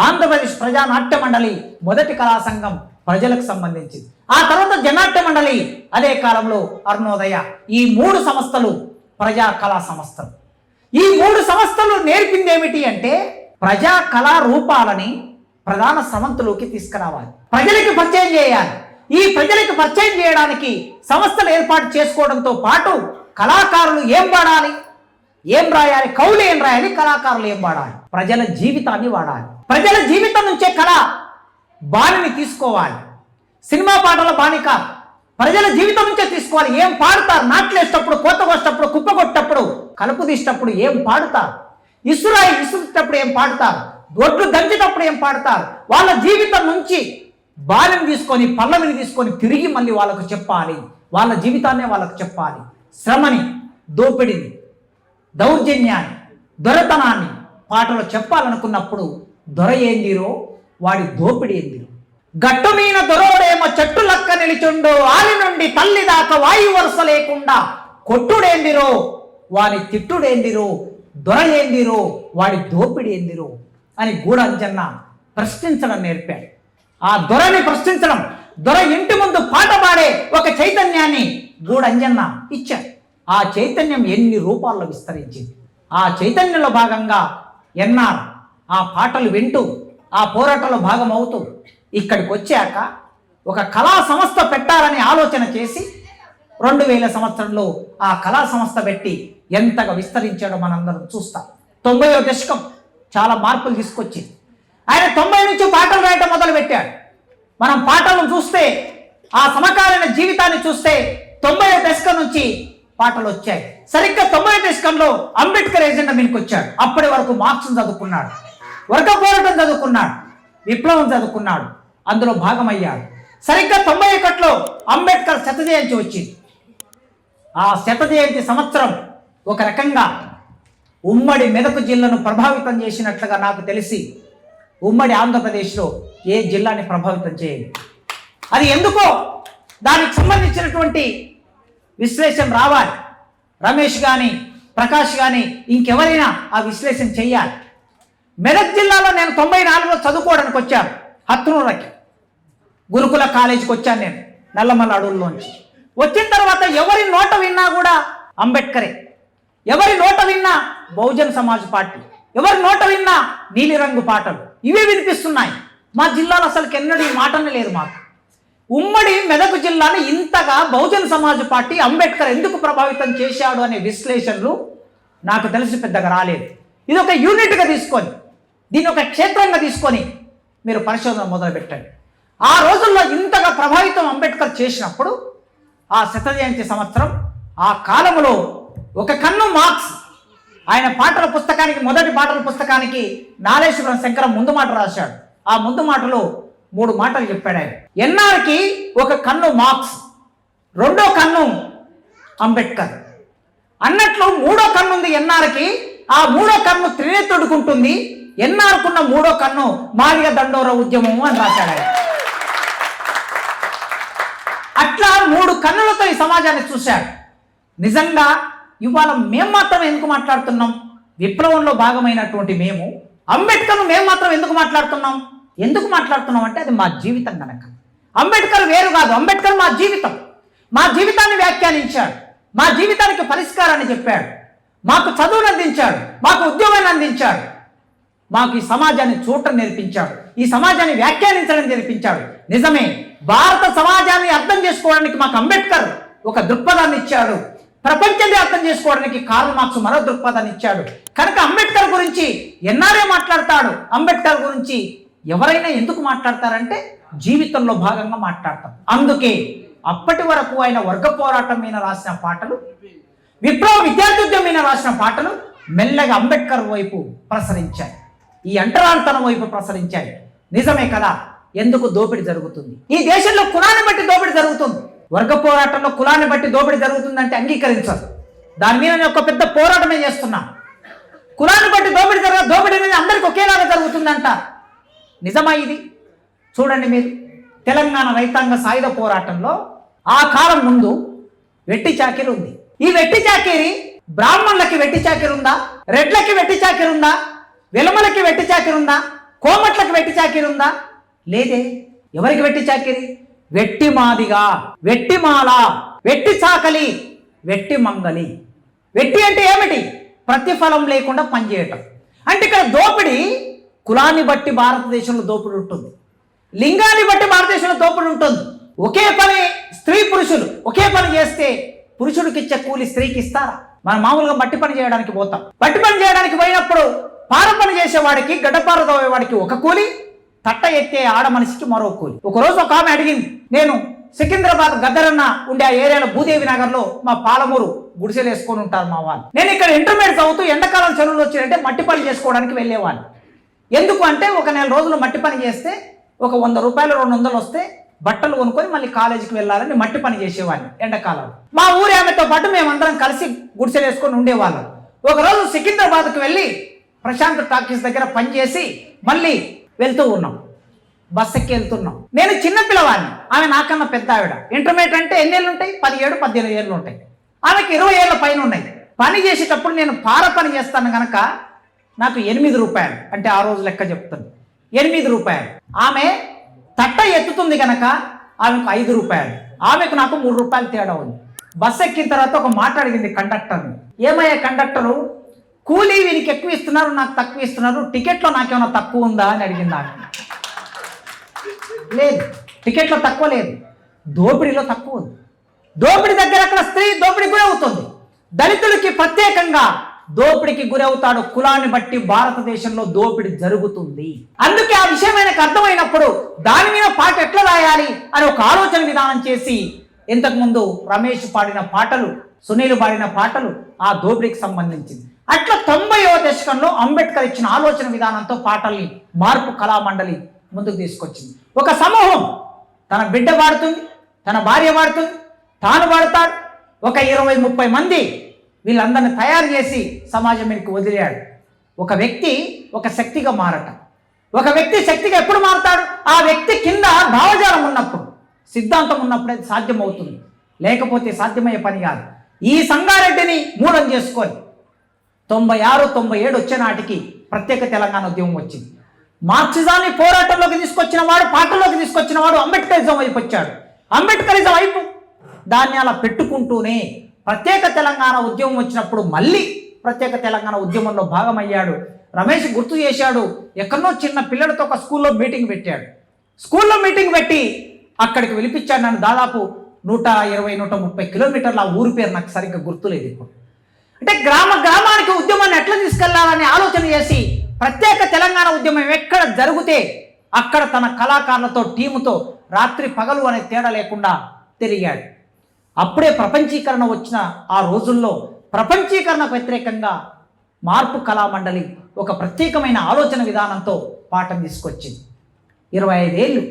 ఆంధ్రప్రదేశ్ ప్రజా నాట్య మండలి మొదటి కళా సంఘం ప్రజలకు సంబంధించింది. ఆ తర్వాత జనాట్య మండలి, అదే కాలంలో అరుణోదయ. ఈ 3 సంస్థలు ప్రజా కళా సంస్థలు. ఈ 3 సంస్థలు నేర్పింది ఏమిటి అంటే ప్రజా కళా రూపాలని ప్రధాన స్రవంతిలోకి తీసుకురావాలి, ప్రజలకు పరిచయం చేయాలి. ఈ ప్రజలకు పరిచయం చేయడానికి సంస్థలు ఏర్పాటు చేసుకోవడంతో పాటు కళాకారులు ఏం వాడాలి, ఏం రాయాలి, కవులు ఏం రాయాలి, కళాకారులు ఏం వాడాలి, ప్రజల జీవితాన్ని వాడాలి. ప్రజల జీవితం నుంచే కళ బాణిని తీసుకోవాలి. సినిమా పాటల బాణిక ప్రజల జీవితం నుంచే తీసుకోవాలి. ఏం పాడతారు, నాట్లేసేటప్పుడు, కోత కోసేటప్పుడు, కుప్ప కొట్టేటప్పుడు, కలుపు తీసేటప్పుడు ఏం పాడుతారు, ఇసురాయి విసురుటప్పుడు ఏం పాడుతారు, దొడ్లు దంచేటప్పుడు ఏం పాడతారు. వాళ్ళ జీవితం నుంచి బాణిని తీసుకొని, పల్లవిని తీసుకొని తిరిగి మళ్ళీ వాళ్ళకు చెప్పాలి. వాళ్ళ జీవితాన్నే వాళ్ళకు చెప్పాలి. శ్రమని, దోపిడిని, దౌర్జన్యాన్ని, దొరతనాన్ని పాటలో చెప్పాలనుకున్నప్పుడు దొర ఏందిరో వాడి దోపిడి ఏందిరో. గట్టు మీన దొరోడేమో చెట్టు లక్క నిలిచుండు, ఆలి నుండి తల్లి దాకా వాయు వరుస లేకుండా కొట్టుడేందిరో వాని తిట్టుడేందిరో, దొర ఏందిరో వాడి దోపిడి ఏందిరో అని గూడంజన్న ప్రశ్నించడం నేర్పాడు. ఆ దొరని ప్రశ్నించడం, దొర ఇంటి ముందు పాట పాడే ఒక చైతన్యాన్ని గూడంజన్న ఇచ్చాడు. ఆ చైతన్యం ఎన్ని రూపాల్లో విస్తరించింది. ఆ చైతన్యంలో భాగంగా ఎన్ఆర్ ఆ పాటలు వింటూ ఆ పోరాటంలో భాగమవుతూ ఇక్కడికి వచ్చాక ఒక కళా సంస్థ పెట్టాలని ఆలోచన చేసి 2000 సంవత్సరంలో ఆ కళా సంస్థ పెట్టి ఎంతగా విస్తరించాడో మనందరం చూస్తాం. 90వ దశకం చాలా మార్పులు తీసుకొచ్చింది. ఆయన 90 నుంచి పాటలు రాయటం మొదలు పెట్టాడు. మనం పాటలను చూస్తే, ఆ సమకాలీన జీవితాన్ని చూస్తే 90వ దశకం నుంచి పాటలు వచ్చాయి. సరిగ్గా 90వ దశకంలో అంబేద్కర్ ఎజెండా మీదకి వచ్చాడు. అప్పటి వరకు మార్క్స్ను చదువుకున్నాడు, వర్గ పోరాటం చదువుకున్నాడు, విప్లవం చదువుకున్నాడు, అందులో భాగమయ్యాడు. సరిగ్గా 91లో అంబేద్కర్ శత జయంతి వచ్చింది. ఆ శత జయంతి సంవత్సరం ఒక రకంగా ఉమ్మడి మెదక్ జిల్లాను ప్రభావితం చేసినట్లుగా నాకు తెలిసి ఉమ్మడి ఆంధ్రప్రదేశ్లో ఏ జిల్లాని ప్రభావితం చేయదు. అది ఎందుకో దానికి సంబంధించినటువంటి విశ్లేషణ రావాలి. రమేష్ కానీ, ప్రకాష్ కానీ, ఇంకెవరైనా ఆ విశ్లేషణ చెయ్యాలి. మెదక్ జిల్లాలో నేను 94లో చదువుకోవడానికి వచ్చాను. హత్నూరకి గురుకుల కాలేజీకి వచ్చాను నేను, నల్లమల్ల అడవుల్లోంచి. వచ్చిన తర్వాత ఎవరి నోట విన్నా కూడా అంబేద్కరే, ఎవరి నోట విన్నా బహుజన్ సమాజ్ పార్టీ, ఎవరి నోట విన్నా నీలిరంగు పాటలు, ఇవే వినిపిస్తున్నాయి. మా జిల్లాలో అసలు ఎన్నడూ ఈ మాటనే లేదు. మాకు ఉమ్మడి మెదక్ జిల్లాని ఇంతగా బహుజన్ సమాజ్ పార్టీ అంబేద్కర్ ఎందుకు ప్రభావితం చేశాడు అనే విశ్లేషణలు నాకు తెలిసి పెద్దగా రాలేదు. ఇది ఒక యూనిట్గా తీసుకొని, దీన్ని ఒక క్షేత్రంగా తీసుకొని మీరు పరిశోధన మొదలుపెట్టండి. ఆ రోజుల్లో ఇంతగా ప్రభావితం అంబేద్కర్ చేసినప్పుడు ఆ శత జయంతి సంవత్సరం, ఆ కాలంలో ఒక కన్ను మార్క్స్ ఆయన పాటల పుస్తకానికి, మొదటి పాటల పుస్తకానికి నాలేశ్వరం శంకరం ముందు మాట రాశాడు. ఆ ముందు మాటలో 3 మాటలు చెప్పాడు ఆయన. ఎన్ఆర్కి ఒక కన్ను మార్క్స్, రెండో కన్ను అంబేద్కర్ అన్నట్లు మూడో కన్ను ఉంది ఎన్ఆర్కి. ఆ మూడో కన్ను త్రినేత్రుడుకుంటుంది. ఎన్ఆర్కున్న మూడో కన్ను మాదిగ దండోర ఉద్యమం అని రాశాడు ఆయన. అట్లా 3 కన్నులతో ఈ సమాజాన్ని చూశాడు. నిజంగా ఇవాళ మేము మాత్రం ఎందుకు మాట్లాడుతున్నాం? విప్లవంలో భాగమైనటువంటి మేము, అంబేద్కర్ను మేము మాత్రం ఎందుకు మాట్లాడుతున్నాం? ఎందుకు మాట్లాడుతున్నాం అంటే అది మా జీవితం కనుక. అంబేద్కర్ వేరు కాదు, అంబేద్కర్ మా జీవితం. మా జీవితాన్ని వ్యాఖ్యానించాడు, మా జీవితానికి పరిష్కారాన్ని చెప్పాడు, మాకు చదువును అందించాడు, మాకు ఉద్యోగాన్ని అందించాడు, మాకు ఈ సమాజాన్ని చూడటం నేర్పించాడు, ఈ సమాజాన్ని వ్యాఖ్యానించడం నేర్పించాడు. నిజమే, భారత సమాజాన్ని అర్థం చేసుకోవడానికి మాకు అంబేద్కర్ ఒక దృక్పథాన్ని ఇచ్చాడు. ప్రపంచాన్ని అర్థం చేసుకోవడానికి కార్ల్ మార్క్స్ మరో దృక్పథాన్ని ఇచ్చాడు. కనుక అంబేద్కర్ గురించి ఎన్ఆర్ఏ మాట్లాడతాడు, అంబేద్కర్ గురించి ఎవరైనా ఎందుకు మాట్లాడతారంటే జీవితంలో భాగంగా మాట్లాడతాం. అందుకే అప్పటి వరకు ఆయన వర్గ పోరాటం మీద రాసిన పాటలు, విప్లవ విద్యార్థుద్యమం మీద రాసిన పాటలు మెల్లగా అంబేద్కర్ వైపు ప్రసరించాయి, ఈ అంటరానితనం వైపు ప్రసరించాయి. నిజమే కదా, ఎందుకు దోపిడీ జరుగుతుంది? ఈ దేశంలో కులాన్ని బట్టి దోపిడీ జరుగుతుంది. వర్గ పోరాటంలో కులాన్ని బట్టి దోపిడీ జరుగుతుందంటే అంగీకరించరు. దాని మీద నేను ఒక పెద్ద పోరాటమే చేస్తున్నా. కులాన్ని బట్టి దోపిడీ అనేది అందరికీ ఒకేలాగా జరుగుతుందంట. నిజమా ఇది? చూడండి మీరు, తెలంగాణ రైతాంగ సాయుధ పోరాటంలో ఆ కాలం ముందు వెట్టి చాకిరి ఉంది. ఈ వెట్టి చాకిరి బ్రాహ్మణులకి వెట్టి చాకిరి ఉందా? రెడ్లకి వెట్టి చాకిరి ఉందా? వెలమలకి వెట్టి చాకిరి ఉందా? కోమట్లకి వెట్టి చాకిరి ఉందా? లేదే. ఎవరికి వెట్టి చాకిరి? వెట్టి మాదిగా, వెట్టి మాల, వెట్టి చాకలి, వెట్టి మంగలి. వెట్టి అంటే ఏమిటి? ప్రతిఫలం లేకుండా పనిచేయటం. అంటే ఇక్కడ దోపిడీ కులాన్ని బట్టి భారతదేశంలో దోపిడీ ఉంటుంది, లింగాన్ని బట్టి భారతదేశంలో దోపిడీ ఉంటుంది. ఒకే పని స్త్రీ పురుషులు ఒకే పని చేస్తే పురుషుడికి ఇచ్చే కూలి స్త్రీకి ఇస్తారా? మనం మామూలుగా మట్టి పని చేయడానికి పోతాం. మట్టి పని చేయడానికి పోయినప్పుడు పార పని చేసేవాడికి, గడ్డపార తోవేవాడికి ఒక కూలి, తట్ట ఎత్తే ఆడ మనిషికి మరో కూలి. ఒకరోజు ఒక ఆమె అడిగింది, నేను సికింద్రాబాద్ గద్దరన్న ఉండే ఆ ఏరియాలో భూదేవి నగర్లో మా పాలమూరు గుడిసెలు వేసుకొని ఉంటారు మా వాళ్ళు. నేను ఇక్కడ ఇంటర్మీడియట్ చదువుతూ ఎండాకాలం చెరువులు వచ్చినట్టే మట్టి పని చేసుకోవడానికి వెళ్ళేవాడిని. ఎందుకు అంటే ఒక నెల రోజులు మట్టి పని చేస్తే ఒక 100 రూపాయలు 200 వస్తే బట్టలు కొనుక్కొని మళ్ళీ కాలేజీకి వెళ్ళాలని మట్టి పని చేసేవాడిని ఎండాకాలం. మా ఊరి ఆమెతో పాటు మేమందరం కలిసి గుడిసెలు వేసుకొని ఉండేవాళ్ళం. ఒకరోజు సికింద్రాబాద్కి వెళ్ళి ప్రశాంత్ టాకీస్ దగ్గర పనిచేసి మళ్ళీ వెళ్తూ ఉన్నాం. బస్ ఎక్కి వెళ్తున్నాం. నేను చిన్న పిల్లవాడిని, ఆమె నాకన్నా పెద్ద ఆవిడ. ఇంటర్మీడియట్ అంటే ఎన్ని ఏళ్ళు ఉంటాయి? 17-18 ఏళ్ళు ఉంటాయి. ఆమెకి 20 ఏళ్ళ పైన ఉన్నాయి. పని చేసేటప్పుడు నేను పార పని చేస్తాను కనుక నాకు 8 రూపాయలు, అంటే ఆ రోజు లెక్క చెప్తాను, 8 రూపాయలు. ఆమె తట్ట ఎత్తుతుంది కనుక ఆమెకు 5 రూపాయలు. ఆమెకు నాకు 3 రూపాయలు తేడా ఉంది. బస్ ఎక్కిన తర్వాత ఒక మాట అడిగింది కండక్టర్ని, ఏమయ్యా కండక్టరు, కూలీ వీనికి ఎక్కువ ఇస్తున్నారు, నాకు తక్కువ ఇస్తున్నారు, టికెట్లో నాకేమైనా తక్కువ ఉందా అని అడిగింది ఆమె. లేదు, టికెట్లో తక్కువ లేదు, దోపిడీలో తక్కువ ఉంది. దోపిడీ దగ్గర అక్కడ స్త్రీ దోపిడీ గురి అవుతుంది. దళితులకి ప్రత్యేకంగా దోపిడీకి గురవుతాడు. కులాన్ని బట్టి భారతదేశంలో దోపిడీ జరుగుతుంది. అందుకే ఆ విషయం ఆయనకు అర్థమైనప్పుడు దాని మీద పాట ఎట్లా రాయాలి అని ఒక ఆలోచన విధానం చేసి, ఇంతకుముందు రమేష్ పాడిన పాటలు, సునీల్ పాడిన పాటలు ఆ దోపిడీకి సంబంధించింది. అట్లా 90వ దశకంలో అంబేద్కర్ ఇచ్చిన ఆలోచన విధానంతో పాటల్ని మార్పు కళామండలి ముందుకు తీసుకొచ్చింది. ఒక సమూహం తన బిడ్డ పాడుతుంది, తన భార్య పాడుతుంది, తాను పాడతాడు. ఒక 20-30 మంది వీళ్ళందరినీ తయారు చేసి సమాజం మీదకి వదిలేయాడు. ఒక వ్యక్తి ఒక శక్తిగా మారటం. ఒక వ్యక్తి శక్తిగా ఎప్పుడు మారతాడు? ఆ వ్యక్తి కింద భావజాలం ఉన్నప్పుడు, సిద్ధాంతం ఉన్నప్పుడే సాధ్యమవుతుంది, లేకపోతే సాధ్యమయ్యే పని కాదు. ఈ సంగారెడ్డిని మూలం చేసుకొని 96-97 వచ్చే నాటికి ప్రత్యేక తెలంగాణ ఉద్యమం వచ్చింది. మార్క్సిజాన్ని పోరాటంలోకి తీసుకొచ్చిన వాడు, పాటల్లోకి తీసుకొచ్చిన వాడు అంబేద్కరిజం వైపు వచ్చాడు. అంబేద్కరిజం వైపు దాన్ని అలా పెట్టుకుంటూనే ప్రత్యేక తెలంగాణ ఉద్యమం వచ్చినప్పుడు మళ్ళీ ప్రత్యేక తెలంగాణ ఉద్యమంలో భాగమయ్యాడు. రమేష్ గుర్తు చేశాడు, ఎక్కడో చిన్న పిల్లలతో ఒక స్కూల్లో మీటింగ్ పెట్టాడు. స్కూల్లో మీటింగ్ పెట్టి అక్కడికి పిలిపించాడు నన్ను. దాదాపు 120-130 కిలోమీటర్ల ఆ ఊరి పేరు నాకు సరిగ్గా గుర్తులేదు ఇప్పుడు. అంటే గ్రామానికి ఉద్యమాన్ని ఎట్లా తీసుకెళ్లాలని ఆలోచన చేసి ప్రత్యేక తెలంగాణ ఉద్యమం ఎక్కడ జరిగితే అక్కడ తన కళాకారులతో, టీముతో రాత్రి పగలు అనే తేడా లేకుండా తిరిగాడు. అప్పుడే ప్రపంచీకరణ వచ్చిన ఆ రోజుల్లో ప్రపంచీకరణ వ్యతిరేకంగా మార్పు కళామండలి ఒక ప్రత్యేకమైన ఆలోచన విధానంతో పాఠం తీసుకొచ్చింది. 25 ఏళ్ళు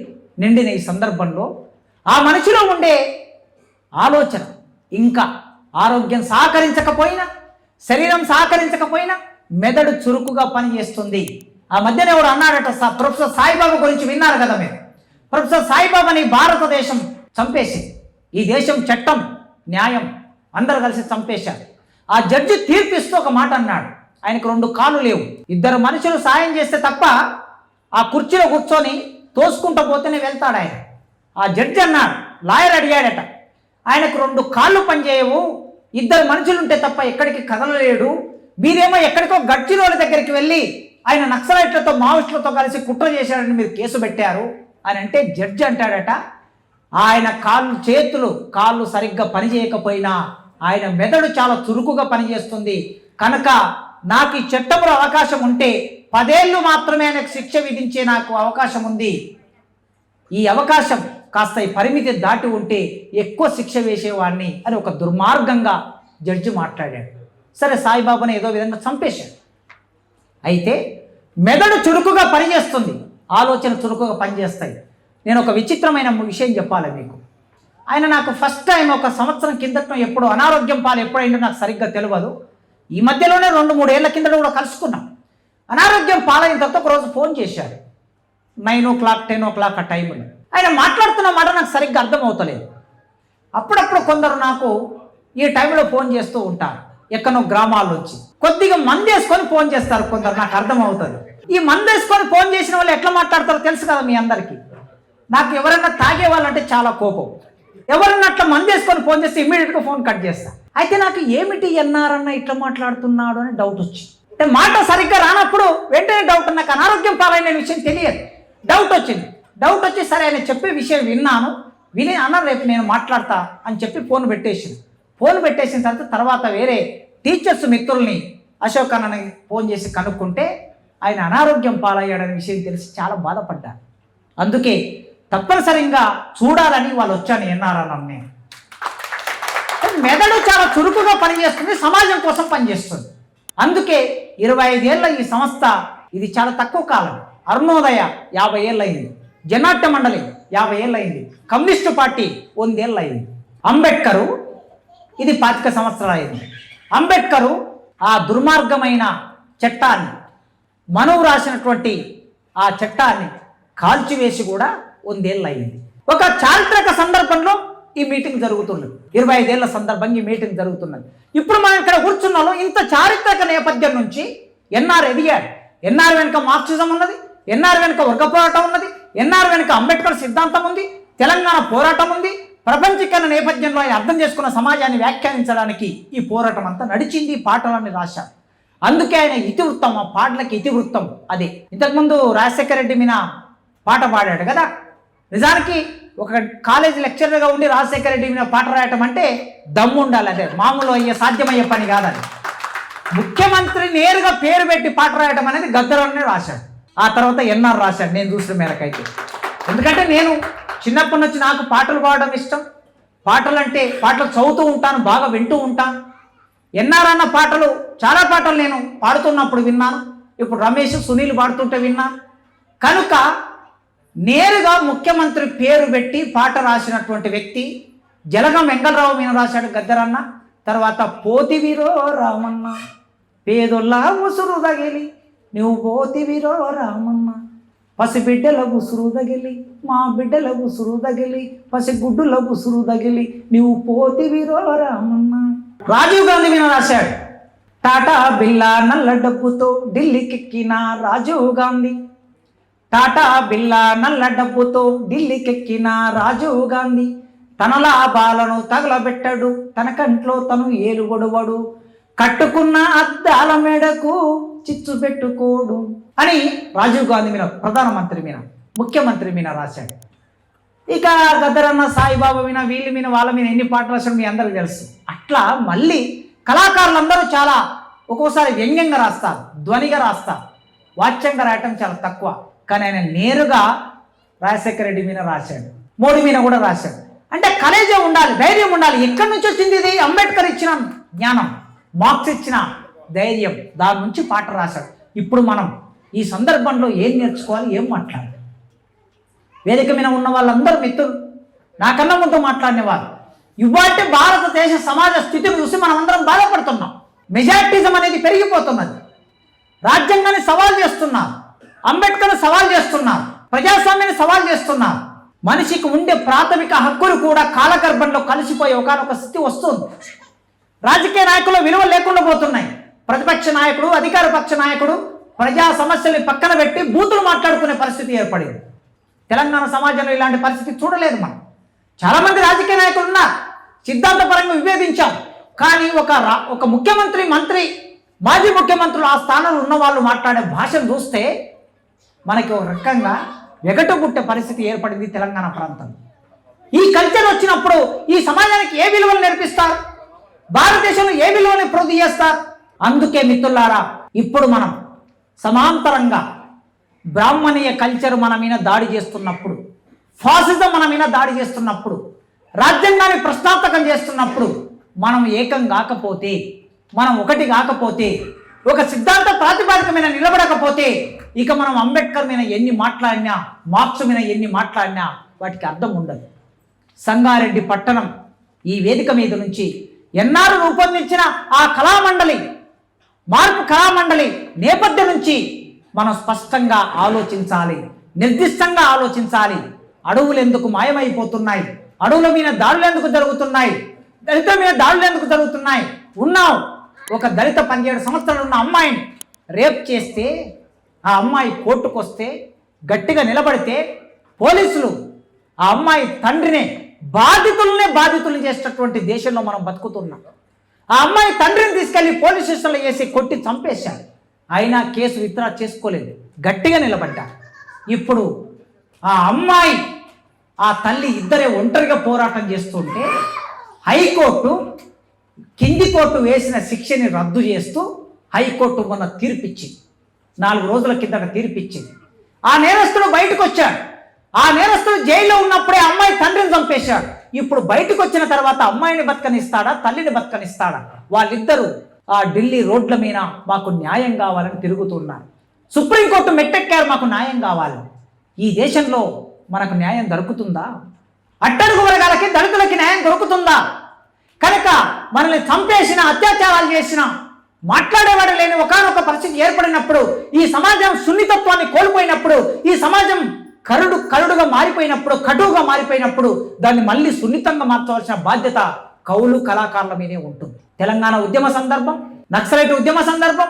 నిండిన ఈ సందర్భంలో ఆ మనిషిలో ఉండే ఆలోచన, ఇంకా ఆరోగ్యం సహకరించకపోయినా, శరీరం సహకరించకపోయినా మెదడు చురుకుగా పనిచేస్తుంది. ఆ మధ్యన ఎవరు అన్నాడట, ప్రొఫెసర్ సాయిబాబా గురించి విన్నారు కదా మీరు. ప్రొఫెసర్ సాయిబాబాని భారతదేశం చంపేసింది. ఈ దేశం చట్టం, న్యాయం అందరు కలిసి చంపేశారు. ఆ జడ్జి తీర్పిస్తూ ఒక మాట అన్నాడు, ఆయనకు 2 కాళ్ళు లేవు, 2 మనుషులు సాయం చేస్తే తప్ప ఆ కుర్చీలో కూర్చొని తోసుకుంటూ పోతేనే వెళ్తాడు ఆయన. ఆ జడ్జి అన్నాడు, లాయర్ అడిగాడట, ఆయనకు 2 కాళ్ళు పనిచేయవు, 2 మనుషులు ఉంటే తప్ప ఎక్కడికి కదలలేడు, మీరేమో ఎక్కడికో గడ్చిరోల దగ్గరికి వెళ్ళి ఆయన నక్సలైట్లతో, మావోయిస్టులతో కలిసి కుట్ర చేశాడని మీరు కేసు పెట్టారు అని అంటే, జడ్జి అంటాడట, ఆయన కాళ్ళు సరిగ్గా పనిచేయకపోయినా ఆయన మెదడు చాలా చురుకుగా పనిచేస్తుంది కనుక నాకు ఈ చట్టంలో అవకాశం ఉంటే 10 ఏళ్ళు మాత్రమే ఆయనకు శిక్ష విధించే నాకు అవకాశం ఉంది. ఈ అవకాశం కాస్త ఈ పరిమితి దాటి ఉంటే ఎక్కువ శిక్ష వేసేవాడిని అని ఒక దుర్మార్గంగా జడ్జి మాట్లాడాడు. సరే, సాయిబాబాని ఏదో విధంగా చంపేశాడు. అయితే మెదడు చురుకుగా పనిచేస్తుంది, ఆలోచన చురుకుగా పనిచేస్తాయి. నేను ఒక విచిత్రమైన విషయం చెప్పాలి మీకు. ఆయన నాకు ఫస్ట్ టైం ఒక సంవత్సరం కిందట ఎప్పుడు అనారోగ్యం పాలు ఎప్పుడైందో నాకు సరిగ్గా తెలియదు. ఈ మధ్యలోనే 2-3 ఏళ్ల కిందట కూడా కలుసుకున్నాం. అనారోగ్యం పాలైన తర్వాత ఒకరోజు ఫోన్ చేశారు 9 o'clock 10 o'clock ఆ టైంలో. ఆయన మాట్లాడుతున్న మాట నాకు సరిగ్గా అర్థమవుతలేదు. అప్పుడప్పుడు కొందరు నాకు ఈ టైంలో ఫోన్ చేస్తూ ఉంటారు ఎక్కడో గ్రామాల నుంచి. కొద్దిగా మంది వేసుకొని ఫోన్ చేస్తారు కొందరు, నాకు అర్థమవుతుంది. ఈ మంది వేసుకొని ఫోన్ చేసిన వాళ్ళు ఎట్లా మాట్లాడతారో తెలుసు కదా మీ అందరికీ. నాకు ఎవరైనా తాగే వాళ్ళంటే చాలా కోపం. ఎవరన్నా అట్లా మంది వేసుకొని ఫోన్ చేస్తే ఇమ్మీడియట్గా ఫోన్ కట్ చేస్తా. అయితే నాకు ఏమిటి ఎన్నారన్న ఇట్లా మాట్లాడుతున్నాడు అని డౌట్ వచ్చింది. అంటే మాట సరిగ్గా రానప్పుడు వెంటనే డౌట్, నాకు అనారోగ్యం పాలైన విషయం తెలియదు, డౌట్ వచ్చింది. డౌట్ వచ్చి సరే ఆయన చెప్పే విషయం విని అన్నారు రేపు నేను మాట్లాడతా అని చెప్పి ఫోన్ పెట్టేసిన తర్వాత వేరే టీచర్స్ మిత్రుల్ని అశోక్ అన్నని ఫోన్ చేసి కనుక్కుంటే ఆయన అనారోగ్యం పాలయ్యాడనే విషయం తెలిసి చాలా బాధపడ్డాను. అందుకే తప్పనిసరిగా చూడాలని వాళ్ళు వచ్చాను ఎన్ఆర్ఎన్. నేను మెదడు చాలా చురుకుగా పనిచేస్తుంది, సమాజం కోసం పనిచేస్తుంది. అందుకే 25 ఏళ్ళ ఈ సంస్థ, ఇది చాలా తక్కువ కాలం. అరుణోదయ 50 ఏళ్ళు అయింది, జనాట్య మండలి 50 ఏళ్ళు అయింది, కమ్యూనిస్టు పార్టీ 100 ఏళ్ళు అయింది. అంబేద్కరు ఇది 25 సంవత్సరాలు అయింది. అంబేద్కరు ఆ దుర్మార్గమైన చట్టాన్ని, మనువు రాసినటువంటి ఆ చట్టాన్ని కాల్చివేసి కూడా 100 ఏళ్ళు అయింది. ఒక చారిత్రక సందర్భంలో ఈ మీటింగ్ జరుగుతున్నది. 25 ఏళ్ల సందర్భంగా ఈ మీటింగ్ జరుగుతున్నది. ఇప్పుడు మనం ఇక్కడ కూర్చున్నాలో ఇంత చారిత్రక నేపథ్యం నుంచి ఎన్ఆర్ ఎదిగాడు. ఎన్ఆర్ వెనుక మార్క్సిజం ఉన్నది, ఎన్ఆర్ వెనుక వర్గ పోరాటం ఉన్నది, ఎన్ఆర్ వెనుక అంబేద్కర్ సిద్ధాంతం ఉంది, తెలంగాణ పోరాటం ఉంది. ప్రపంచీకరణ నేపథ్యంలో ఆయన అర్థం చేసుకున్న సమాజాన్ని వ్యాఖ్యానించడానికి ఈ పోరాటం అంతా నడిచింది. పాటలన్నీ రాశారు. అందుకే ఆయన ఇతివృత్తం, ఆ పాటలకి ఇతివృత్తం అదే. ఇంతకుముందు రాజశేఖర రెడ్డి మీద పాట పాడాడు కదా. నిజానికి ఒక కాలేజీ లెక్చరర్గా ఉండి రాజశేఖర రెడ్డి మీద పాట రాయటం అంటే దమ్ము ఉండాలి. అదే మామూలు సాధ్యమయ్యే పని కాదని. ముఖ్యమంత్రి నేరుగా పేరు పెట్టి పాట రాయటం అనేది గద్దరనే రాశాడు. ఆ తర్వాత ఎన్ఆర్ రాశాడు నేను చూసిన మేరకైతే. ఎందుకంటే నేను చిన్నప్పటి నుంచి నాకు పాటలు పాడడం ఇష్టం. పాటలు చదువుతూ ఉంటాను, బాగా వింటూ ఉంటాను. ఎన్ఆర్ అన్న పాటలు, చాలా పాటలు నేను పాడుతున్నప్పుడు విన్నాను. ఇప్పుడు రమేష్, సునీల్ పాడుతుంటే విన్నాను. కనుక నేరుగా ముఖ్యమంత్రి పేరు పెట్టి పాట రాసినటువంటి వ్యక్తి జలగం వెంగళరావు మీద రాశాడు గద్దరన్న. తర్వాత పోతివిరో రామన్న పేదొల్లా ఉసురు తగిలి నువ్వు పోతివిరో రామన్న, పసిబిడ్డల ఉసురు తగిలి మా బిడ్డల ఉసురు తగిలి, పసిగుడ్డుల ఉసురు తగిలి నువ్వు పోతివిరో రామన్న. రాజీవ్ గాంధీ మీద రాశాడు. టాటా బిల్లా నల్ల డబ్బుతో ఢిల్లీకెక్కిన రాజీవ్ గాంధీ, టాటా బిల్లా నల్ల డబ్బుతో ఢిల్లీకెక్కిన రాజీవ్ గాంధీ, తన లాభాలను తగలబెట్టడు, తన కంట్లో తను ఏలుగొడవడు, కట్టుకున్న అద్దాల మెడకు చిచ్చు పెట్టుకోడు అని రాజీవ్ గాంధీ మీద, ప్రధానమంత్రి మీద, ముఖ్యమంత్రి మీద రాశాడు. ఇక గద్దరన్న, సాయిబాబా మీద, వీళ్ళ మీద, వాళ్ళ మీద ఎన్ని పాటలు రాశాడు మీ అందరికీ తెలుసు. అట్లా మళ్ళీ కళాకారులందరూ చాలా ఒక్కోసారి వ్యంగ్యంగా రాస్తారు, ధ్వనిగా రాస్తారు, వాచ్యంగా రాయటం చాలా తక్కువ. కానీ ఆయన నేరుగా రాజశేఖర రెడ్డి మీద రాశాడు, మోడీ మీద కూడా రాశాడు. అంటే కలేజే ఉండాలి, ధైర్యం ఉండాలి. ఎక్కడి నుంచి వచ్చింది ఇది? అంబేద్కర్ ఇచ్చిన జ్ఞానం, మార్క్స్ ఇచ్చిన ధైర్యం, దాని నుంచి పాట రాశాడు. ఇప్పుడు మనం ఈ సందర్భంలో ఏం నేర్చుకోవాలి, ఏం మాట్లాడాలి? వేదిక మీద ఉన్న వాళ్ళందరూ మిత్రులు, నాకన్నా ముందు మాట్లాడినవారు. ఇవాటి భారతదేశ సమాజ స్థితిని చూసి మనం అందరం బాధపడుతున్నాం. మెజారిటిజం అనేది పెరిగిపోతున్నది. రాజ్యాంగాన్ని సవాల్ చేస్తున్నారు, అంబేద్కర్ని సవాల్ చేస్తున్నారు, ప్రజాస్వామ్యాన్ని సవాల్ చేస్తున్నారు. మనిషికి ఉండే ప్రాథమిక హక్కులు కూడా కాలగర్భంలో కలిసిపోయే ఒకనొక స్థితి వస్తుంది. రాజకీయ నాయకుల విలువ లేకుండా పోతున్నాయి. ప్రతిపక్ష నాయకుడు, అధికార పక్ష నాయకుడు ప్రజా సమస్యల్ని పక్కన పెట్టి బూతులు మాట్లాడుకునే పరిస్థితి ఏర్పడింది. తెలంగాణ సమాజంలో ఇలాంటి పరిస్థితి చూడలేదు మనం. చాలామంది రాజకీయ నాయకులు ఉన్నారు, సిద్ధాంతపరంగా విభేదించాం. కానీ ఒక ముఖ్యమంత్రి, మంత్రి, మాజీ ముఖ్యమంత్రులు ఆ స్థానంలో ఉన్న వాళ్ళు మాట్లాడే భాషను చూస్తే మనకి ఒక రకంగా వెగటు పుట్టే పరిస్థితి ఏర్పడింది తెలంగాణ ప్రాంతంలో. ఈ కల్చర్ వచ్చినప్పుడు ఈ సమాజానికి ఏ విలువలు నేర్పిస్తారు? భారతదేశంలో ఏ విలువలు ప్రొడ్యూస్ చేస్తారు? అందుకే మిత్రులారా, ఇప్పుడు మనం సమాంతరంగా బ్రాహ్మణీయ కల్చర్ మన మీద దాడి చేస్తున్నప్పుడు, ఫాసిజం మన మీద దాడి చేస్తున్నప్పుడు, రాజ్యాంగాన్ని ప్రశ్నార్థకం చేస్తున్నప్పుడు మనం ఏకం కాకపోతే, మనం ఒకటి కాకపోతే, ఒక సిద్ధాంత ప్రాతిపాదిక మీద నిలబడకపోతే ఇక మనం అంబేద్కర్ మీద ఎన్ని మాట్లాడినా, మార్క్స్ మీద ఎన్ని మాట్లాడినా వాటికి అర్థం ఉండదు. సంగారెడ్డి పట్టణం ఈ వేదిక మీద నుంచి ఎన్ఆర్ రూపొందించిన ఆ కళామండలి, మార్పు కళామండలి నేపథ్యం నుంచి మనం స్పష్టంగా ఆలోచించాలి, నిర్దిష్టంగా ఆలోచించాలి. అడవులు ఎందుకు మాయమైపోతున్నాయి? అడవుల మీద దాడులు ఎందుకు జరుగుతున్నాయి? దళితుల మీద దాడులు ఎందుకు జరుగుతున్నాయి? ఉన్నావు ఒక దళిత 17 సంవత్సరాలు ఉన్న అమ్మాయిని రేప్ చేస్తే, ఆ అమ్మాయి కోర్టుకు వస్తే, గట్టిగా నిలబడితే పోలీసులు ఆ అమ్మాయి తండ్రినే బాధితుల్ని చేసేటటువంటి దేశంలో మనం బతుకుతున్నాం. ఆ అమ్మాయి తండ్రిని తీసుకెళ్లి పోలీస్ స్టేషన్లో వేసి కొట్టి చంపేశారు. అయినా కేసు విత్డ్రా చేసుకోలేదు, గట్టిగా నిలబడ్డారు. ఇప్పుడు ఆ అమ్మాయి ఆ తల్లి ఇద్దరే ఒంటరిగా పోరాటం చేస్తుంటే హైకోర్టు కింది కోర్టు వేసిన శిక్షని రద్దు చేస్తూ హైకోర్టు మొన్న తీర్పిచ్చింది. 4 రోజుల కిందట తీర్పిచ్చింది. ఆ నేరస్తుడు బయటకు వచ్చాడు. ఆ నేరస్తుడు జైల్లో ఉన్నప్పుడే అమ్మాయి తండ్రిని చంపేశాడు. ఇప్పుడు బయటకు వచ్చిన తర్వాత అమ్మాయిని బతకనిస్తాడా, తల్లిని బతకనిస్తాడా? వాళ్ళిద్దరూ ఆ ఢిల్లీ రోడ్ల మీద మాకు న్యాయం కావాలని తిరుగుతున్నారు. సుప్రీంకోర్టు మెట్టెక్కారు, మాకు న్యాయం కావాలి. ఈ దేశంలో మనకు న్యాయం దొరుకుతుందా? అట్టడుగు వర్గాలకి, దళితులకి న్యాయం దొరుకుతుందా? కనుక మనల్ని చంపేసిన, అత్యాచారాలు చేసిన, మాట్లాడేవాడు లేని ఒకానొక పరిస్థితి ఏర్పడినప్పుడు, ఈ సమాజం సున్నితత్వాన్ని కోల్పోయినప్పుడు, ఈ సమాజం కరుడుగా మారిపోయినప్పుడు, కటువుగా మారిపోయినప్పుడు దాన్ని మళ్ళీ సున్నితంగా మార్చవలసిన బాధ్యత కవులు, కళాకారుల మీదే ఉంటుంది. తెలంగాణ ఉద్యమ సందర్భం, నక్సలైట్ ఉద్యమ సందర్భం,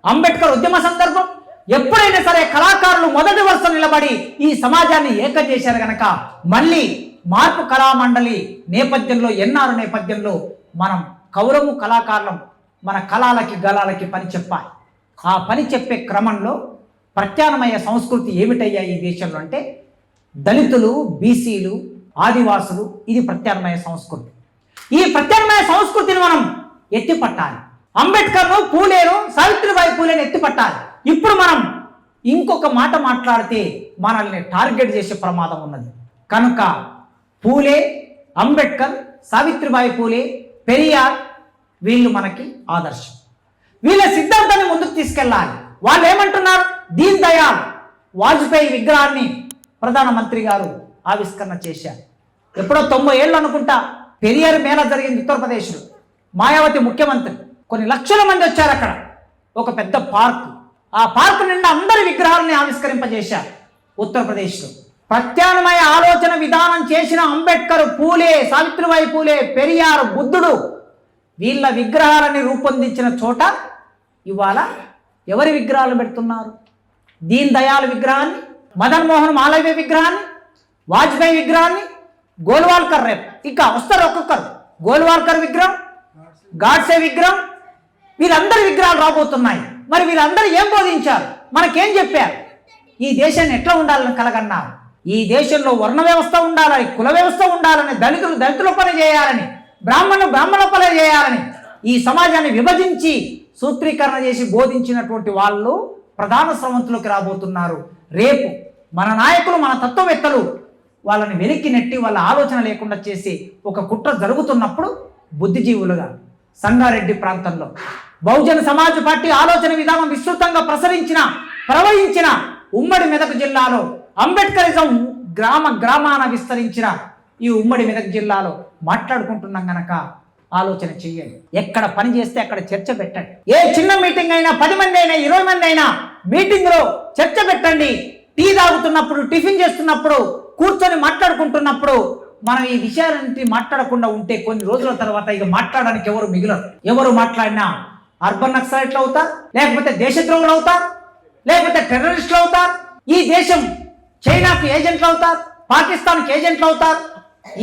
అంబేద్కర్ ఉద్యమ సందర్భం, ఎప్పుడైనా సరే కళాకారులు మొదటి వరుస నిలబడి ఈ సమాజాన్ని ఏకం చేశారు. కనుక మళ్ళీ మార్పు కళామండలి నేపథ్యంలో, ఎన్ఆర్ నేపథ్యంలో మనం కవులము, కళాకారులం మన కళలకి, గళాలకి పని చెప్పాలి. ఆ పని చెప్పే క్రమంలో ప్రత్యామ్నాయ సంస్కృతి ఏమిటయ్యా ఈ దేశంలో అంటే దళితులు, బీసీలు, ఆదివాసులు, ఇది ప్రత్యామ్నాయ సంస్కృతి. ఈ ప్రత్యామ్నాయ సంస్కృతిని మనం ఎత్తిపట్టాలి. అంబేద్కర్ను, పూలేను, సావిత్రిబాయి పూలేను ఎత్తిపట్టాలి. ఇప్పుడు మనం ఇంకొక మాట మాట్లాడితే మనల్ని టార్గెట్ చేసే ప్రమాదం ఉన్నది. కనుక పూలే, అంబేద్కర్, సావిత్రిబాయి పూలే, పెరియార్ వీళ్ళు మనకి ఆదర్శం. వీళ్ళ సిద్ధాంతాన్ని ముందుకు తీసుకెళ్ళాలి. వాళ్ళు ఏమంటున్నారు? దీన్ దయాళ్ వాజ్పేయి విగ్రహాన్ని ప్రధానమంత్రి గారు ఆవిష్కరణ చేశారు. ఎప్పుడో 90 ఏళ్ళు అనుకుంటా పెరియార్ మేళా జరిగింది ఉత్తరప్రదేశ్లో. మాయావతి ముఖ్యమంత్రి, కొన్ని లక్షల మంది వచ్చారు. అక్కడ ఒక పెద్ద పార్క్, ఆ పార్క్ నిండా అందరి విగ్రహాలని ఆవిష్కరింపజేశారు ఉత్తరప్రదేశ్లో. ప్రత్యామ్నాయ ఆలోచన విధానం చేసిన అంబేద్కర్, పూలే, సావిత్రిబాయి పూలే, పెరియార్, బుద్ధుడు వీళ్ళ విగ్రహాలని రూపొందించిన చోట ఇవాళ ఎవరి విగ్రహాలు పెడుతున్నారు? దీన్ దయాళ్ విగ్రహాన్ని, మదన్ మోహన్ మాలవ్య విగ్రహాన్ని, వాజ్పేయి విగ్రహాన్ని, గోల్వాల్కర్ రేపు ఇంకా వస్తారు ఒక్కొక్కరు. గోల్వాల్కర్ విగ్రహం, గాడ్సే విగ్రహం, వీళ్ళందరి విగ్రహాలు రాబోతున్నాయి. మరి వీళ్ళందరూ ఏం బోధించారు? మనకేం చెప్పారు? ఈ దేశాన్ని ఎట్లా ఉండాలని కలగన్నారు? ఈ దేశంలో వర్ణ వ్యవస్థ ఉండాలని, కుల వ్యవస్థ ఉండాలని, దళితుల పని చేయాలని, బ్రాహ్మణుల పని చేయాలని ఈ సమాజాన్ని విభజించి సూత్రీకరణ చేసి బోధించినటువంటి వాళ్ళు ప్రధాన స్రవంతులకు రాబోతున్నారు. రేపు మన నాయకులు, మన తత్వవేత్తలు వాళ్ళని వెనక్కి నెట్టి వాళ్ళ ఆలోచన లేకుండా చేసి ఒక కుట్ర జరుగుతున్నప్పుడు బుద్ధిజీవులుగా సంగారెడ్డి ప్రాంతంలో బహుజన సమాజ్ పార్టీ ఆలోచన విధానం విస్తృతంగా ప్రవహించిన ఉమ్మడి మెదక్ జిల్లాలో అంబేద్కరిజం గ్రామాన విస్తరించిన ఈ ఉమ్మడి మెదక్ జిల్లాలో మాట్లాడుకుంటున్నాం గనక ఆలోచన చెయ్యండి. ఎక్కడ పని చేస్తే అక్కడ చర్చ పెట్టండి. ఏ చిన్న మీటింగ్ అయినా 10 మంది అయినా 20 మంది అయినా మీటింగ్లో చర్చ పెట్టండి. టీ తాగుతున్నప్పుడు, టిఫిన్ చేస్తున్నప్పుడు, కూర్చొని మాట్లాడుకుంటున్నప్పుడు మనం ఈ విషయాలన్నింటినీ మాట్లాడకుండా ఉంటే కొన్ని రోజుల తర్వాత ఇక మాట్లాడడానికి ఎవరు మిగిలరు. ఎవరు మాట్లాడినా అర్బన్ నక్సలైట్లు అవుతారు, లేకపోతే దేశద్రోహులు అవుతారు, లేకపోతే టెర్రరిస్టులు అవుతారు. ఈ దేశం చైనాకు ఏజెంట్లు అవుతారు, పాకిస్తాన్కి ఏజెంట్లు అవుతారు.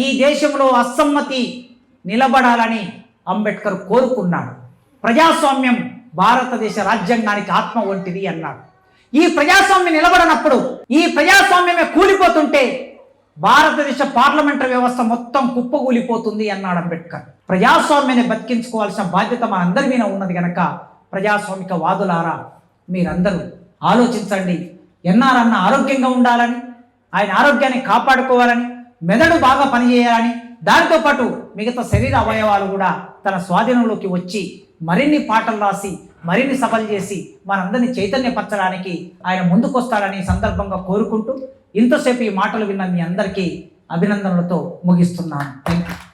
ఈ దేశంలో అసమ్మతి నిలబడాలని అంబేద్కర్ కోరుకున్నాడు. ప్రజాస్వామ్యం భారతదేశ రాజ్యాంగానికి ఆత్మ వంటిది అన్నాడు. ఈ ప్రజాస్వామ్యం నిలబడనప్పుడు, ఈ ప్రజాస్వామ్యమే కూలిపోతుంటే భారతదేశ పార్లమెంటరీ వ్యవస్థ మొత్తం కుప్పకూలిపోతుంది అన్నాడు అంబేద్కర్. ప్రజాస్వామ్యాన్ని బతికించుకోవాల్సిన బాధ్యత మనందరి మీద ఉన్నది కనుక ప్రజాస్వామిక వాదులారా మీరందరూ ఆలోచించండి. ఎన్ఆర్ అన్న ఆరోగ్యంగా ఉండాలని, ఆయన ఆరోగ్యాన్ని కాపాడుకోవాలని, మెదడు బాగా పనిచేయాలని, దాంతోపాటు మిగతా శరీర అవయవాలు కూడా తన స్వాధీనంలోకి వచ్చి మరిన్ని పాటలు రాసి మరిన్ని సభలు చేసి మనందరినీ చైతన్యపరచడానికి ఆయన ముందుకొస్తాడని సందర్భంగా కోరుకుంటూ ఇంతసేపు ఈ మాటలు విన్న మీ అందరికీ అభినందనలతో ముగిస్తున్నాను. Thank you.